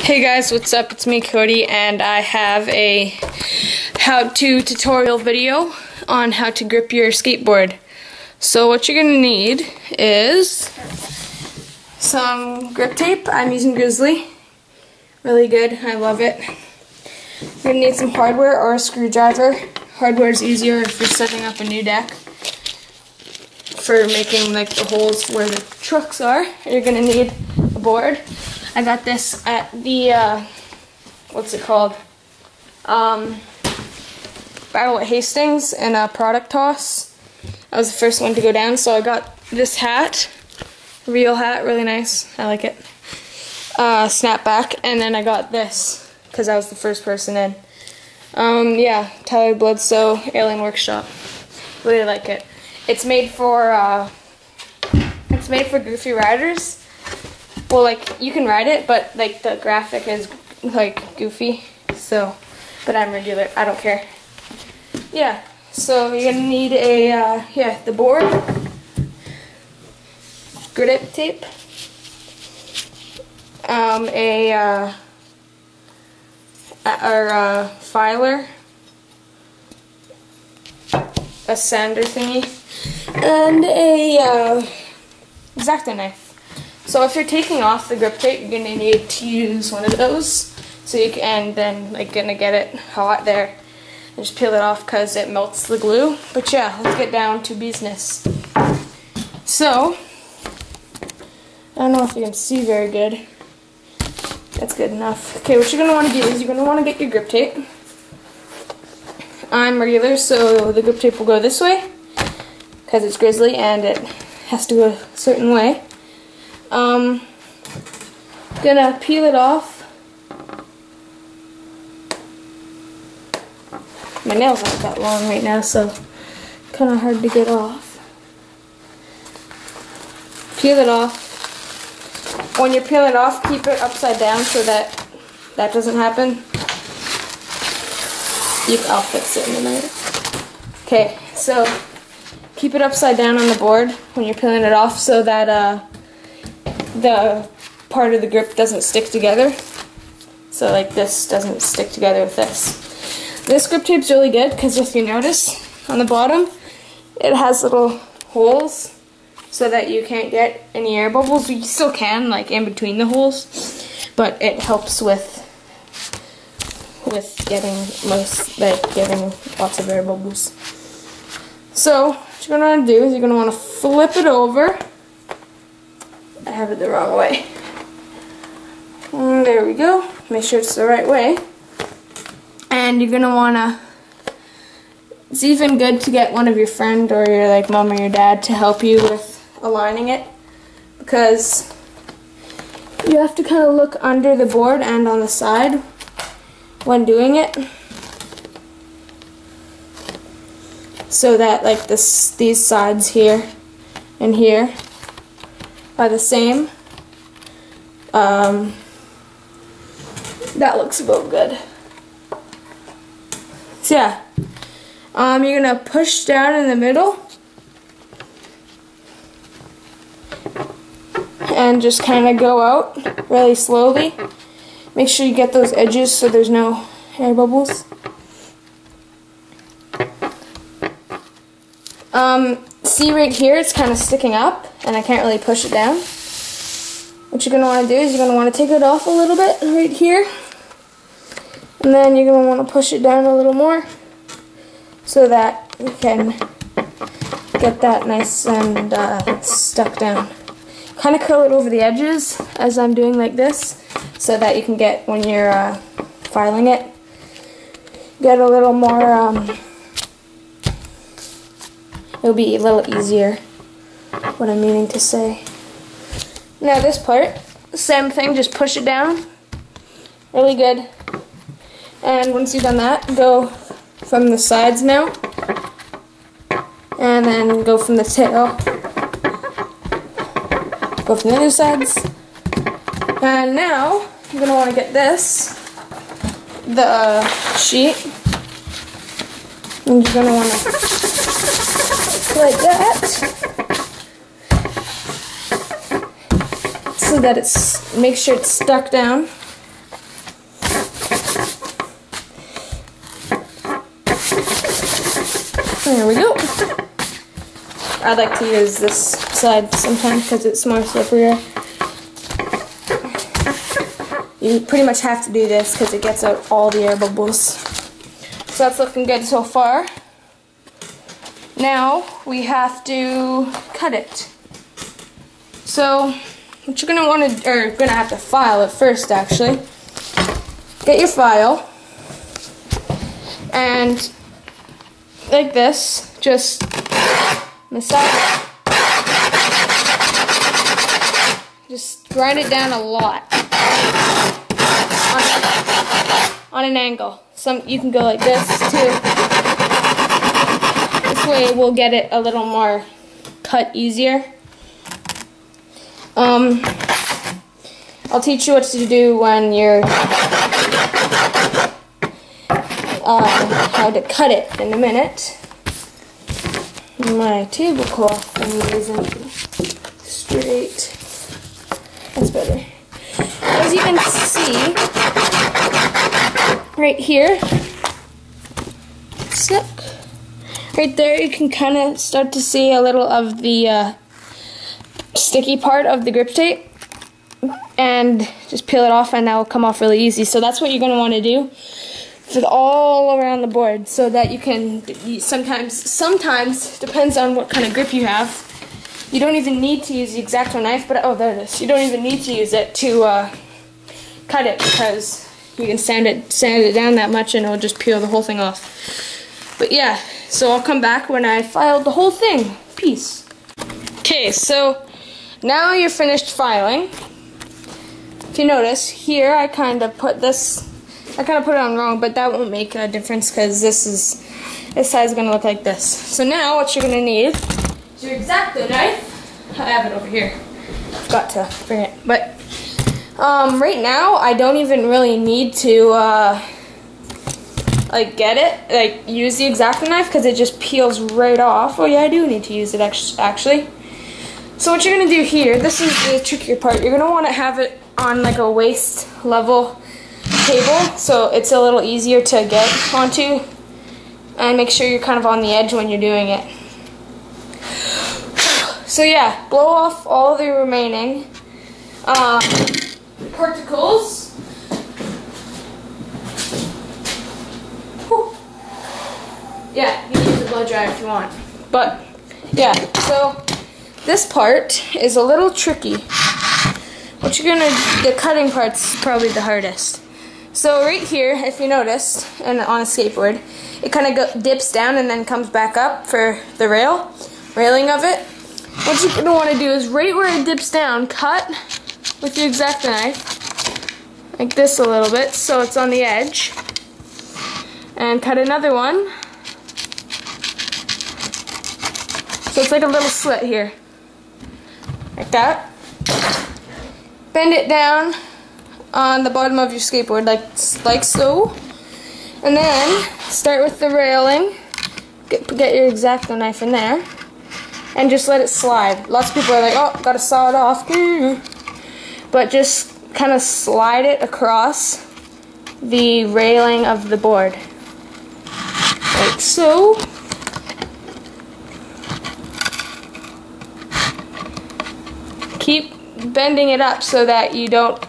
Hey guys, what's up? It's me, Cody, and I have a how-to tutorial video on how to grip your skateboard. So what you're going to need is some grip tape. I'm using Grizzly. Really good. I love it. You're going to need some hardware or a screwdriver. Hardware is easier if you're setting up a new deck for making like the holes where the trucks are. You're going to need a board. I got this at the, what's it called? Battle at Hastings in a product toss. I was the first one to go down, so I got this hat. Real hat, really nice. I like it. Snapback, and then I got this, because I was the first person in. Yeah, Tyler Bloodstow, Alien Workshop. Really like it. It's made for Goofy Riders. Well, like, you can ride it, but, like, the graphic is, like, goofy, so, but I'm regular, I don't care. Yeah, so you're gonna need a, the board, grip tape, filer, a sander thingy, and a, X-Acto knife. So if you're taking off the grip tape, you're gonna need to use one of those. So you can, and then like gonna get it hot there, and just peel it off because it melts the glue. But yeah, let's get down to business. So I don't know if you can see very good. That's good enough. Okay, what you're gonna want to do is you're gonna want to get your grip tape. I'm regular, so the grip tape will go this way because it's Grizzly and it has to go a certain way. Gonna peel it off. My nails aren't that long right now, so kind of hard to get off. Peel it off. When you're peeling it off, keep it upside down so that that doesn't happen. I'll fix it in a minute. Okay, so keep it upside down on the board when you're peeling it off so that the part of the grip doesn't stick together. So like this doesn't stick together with this. This grip tape's really good because if you notice on the bottom, it has little holes so that you can't get any air bubbles. You still can, like in between the holes, but it helps with getting lots of air bubbles. So what you're gonna want to do is you're gonna want to flip it over. I have it the wrong way. And there we go. Make sure it's the right way. And you're gonna wanna, it's even good to get one of your friend or your like mom or your dad to help you with aligning it, because you have to kind of look under the board and on the side when doing it, so that like these sides here and here are the same. That looks about good. So yeah, you're gonna push down in the middle and just kind of go out really slowly. Make sure you get those edges so there's no air bubbles. See right here, it's kind of sticking up and I can't really push it down. What you're going to want to do is you're going to want to take it off a little bit right here, and then you're going to want to push it down a little more so that you can get that nice and stuck down. Kind of curl it over the edges as I'm doing like this so that you can get, when you're filing it, get a little more, it'll be a little easier, what I'm meaning to say. Now this part, same thing, just push it down really good. And once you've done that, go from the sides now, and then go from the tail, go from the other sides. And now you're going to want to get this, the sheet, and you're going to want to like that, so that make sure it's stuck down. There we go. I like to use this side sometimes because it's more slipperier. You pretty much have to do this because it gets out all the air bubbles. So that's looking good so far. Now we have to cut it. So what you're gonna want to, or gonna have to file it first actually. Get your file and like this, just massage. Just grind it down a lot on an angle. You can go like this too. This way we'll get it a little more cut easier. I'll teach you what to do when you're how to cut it in a minute. My tablecloth isn't straight. That's better. As you can see, right here, stuck. Right there, you can kind of start to see a little of the sticky part of the grip tape, and just peel it off, and that will come off really easy. So that's what you're going to want to do for all around the board, so that you can. Sometimes depends on what kind of grip you have. You don't even need to use the X-Acto knife, but oh, there it is. You don't even need to use it to cut it because you can sand it down that much, and it'll just peel the whole thing off. But yeah, so I'll come back when I filed the whole thing. Peace. Okay, so now you're finished filing. If you notice here, I kind of put it on wrong, but that won't make a difference because this side is going to look like this. So now what you're going to need is your X-Acto knife. I have it over here. Forgot to bring it. But right now, I don't even really need to use the X-Acto knife because it just peels right off. Oh yeah, I do need to use it actually. So what you're going to do here, this is the trickier part. You're going to want to have it on like a waist level table, so it's a little easier to get onto, and make sure you're kind of on the edge when you're doing it. So yeah, blow off all the remaining particles. Whew. Yeah, you can use a blow dryer if you want. But yeah, so this part is a little tricky. The cutting part's probably the hardest. So right here, if you noticed, and on a skateboard, it kind of dips down and then comes back up for the railing of it. What you're going to want to do is right where it dips down, cut with your X-Acto knife, like this a little bit, so it's on the edge, and cut another one, so it's like a little slit here, like that. Bend it down on the bottom of your skateboard, like so, and then start with the railing. Get your X-Acto knife in there, and just let it slide. Lots of people are like, oh, gotta saw it off. But just kind of slide it across the railing of the board, like so. Keep bending it up so that you don't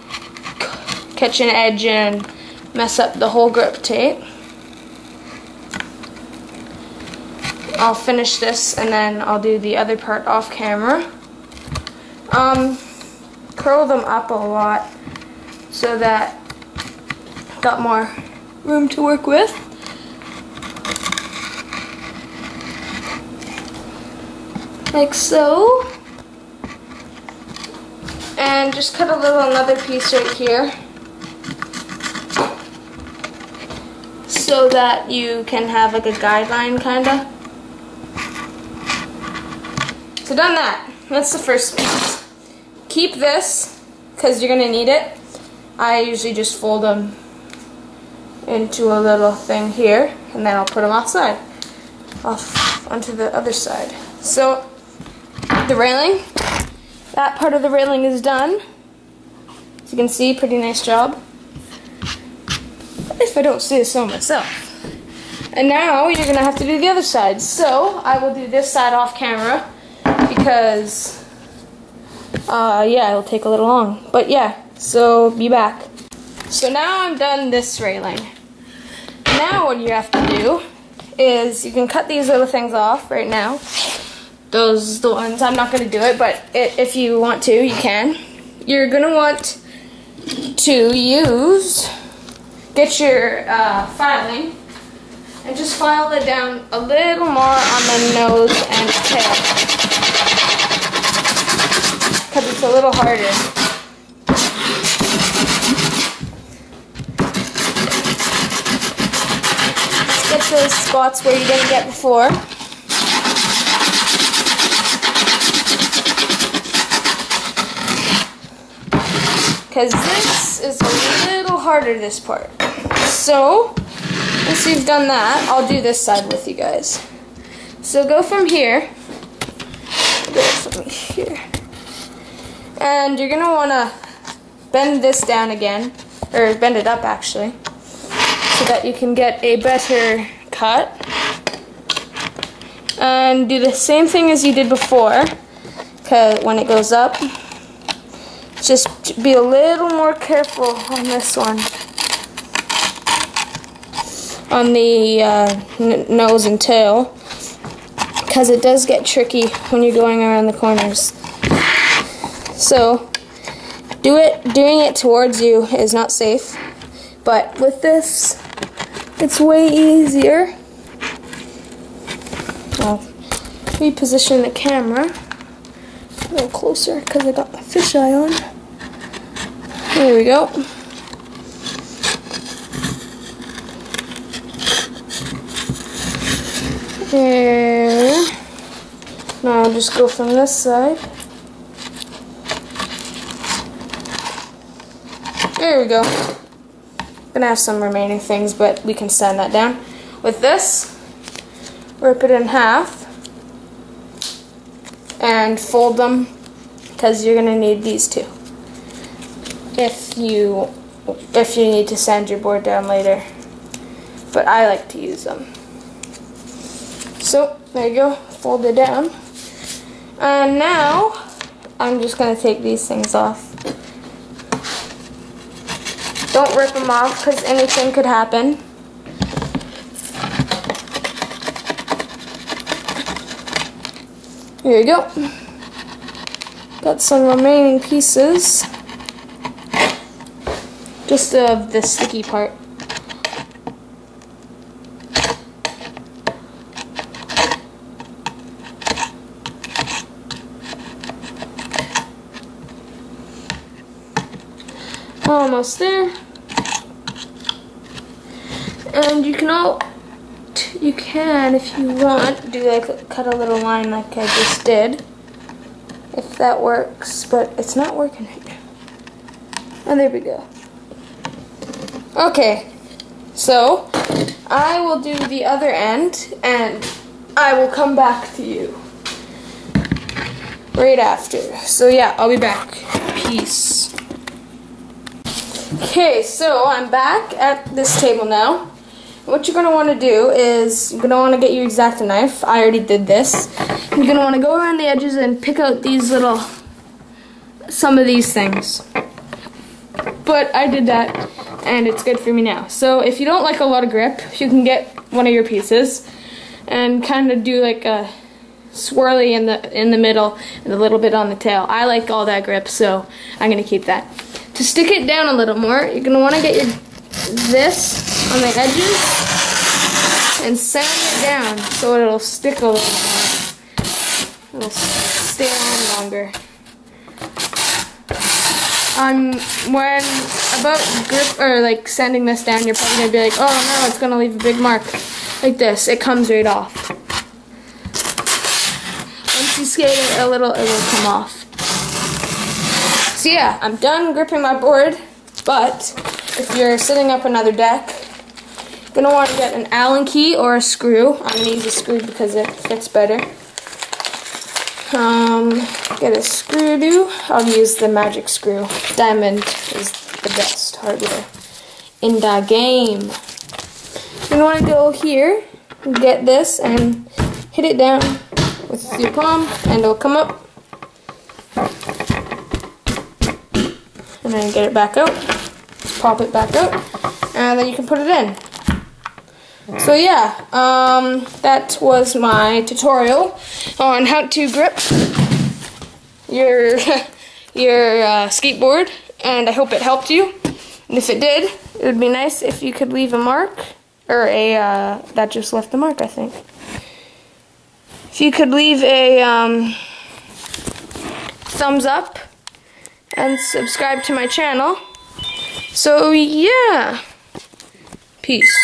catch an edge and mess up the whole grip tape. I'll finish this and then I'll do the other part off camera. Curl them up a lot so that I've got more room to work with. Like so. And just cut another piece right here so that you can have like a guideline kinda. So done that. That's the first piece. Keep this because you're gonna need it. I usually just fold them into a little thing here, and then I'll put them off onto the other side. So the railing, that part of the railing is done. As you can see, pretty nice job. If I don't say so myself. And now you're gonna have to do the other side. So I will do this side off camera because yeah, it'll take a little long. But yeah, so be back. So now I'm done this railing. Now what you have to do is you can cut these little things off right now. Those the ones, I'm not gonna do it, but if you want to, you can. You're gonna want to get your filing and just file it down a little more on the nose and tail, because it's a little harder. Let's get those spots where you didn't get before. Because this is a little harder, this part. So, once you've done that, I'll do this side with you guys. So go from here. And you're going to want to bend this down again, or bend it up actually, so that you can get a better cut. And do the same thing as you did before, because when it goes up, just be a little more careful on this one, on the nose and tail, because it does get tricky when you're going around the corners. So doing it towards you is not safe, but with this it's way easier. I'll reposition the camera a little closer because I got my fisheye on. There we go. There. Now I'll just go from this side. There we go. Gonna have some remaining things, but we can sand that down. With this, rip it in half and fold them, because you're gonna need these two if you need to sand your board down later. But I like to use them. So there you go, fold it down. And now I'm just gonna take these things off. Don't rip them off, because anything could happen. Here you go. Got some remaining pieces. Just of the sticky part. Almost there. And you can, if you want, cut a little line like I just did, if that works, but it's not working right now. And there we go. Okay, so I will do the other end, and I will come back to you right after. So yeah, I'll be back. Peace. Okay, so I'm back at this table now. What you're going to want to do is, you're going to want to get your X-Acto knife. I already did this. You're going to want to go around the edges and pick out these some of these things. But I did that, and it's good for me now. So if you don't like a lot of grip, you can get one of your pieces and kind of do like a swirly in the middle and a little bit on the tail. I like all that grip, so I'm going to keep that. To stick it down a little more, you're going to want to get this on the edges and sand it down so it'll stick a little more. It'll stay on longer. When about grip or like sanding this down, you're probably gonna be like, oh no, it's gonna leave a big mark. Like this, it comes right off. Once you skate it a little, it will come off. So yeah, I'm done gripping my board, but if you're setting up another deck, you're gonna want to get an Allen key or a screw. I'm gonna use a screw because it fits better. Get a screw do. I'll use the magic screw. Diamond is the best hardware in the game. You want to go here, get this, and hit it down with your palm, and it'll come up. And then get it back out. Just pop it back out, and then you can put it in. So yeah, that was my tutorial on how to grip your skateboard, and I hope it helped you. And if it did, it would be nice if you could leave a mark, or that just left the mark, I think. If you could leave a thumbs up and subscribe to my channel. So yeah, peace.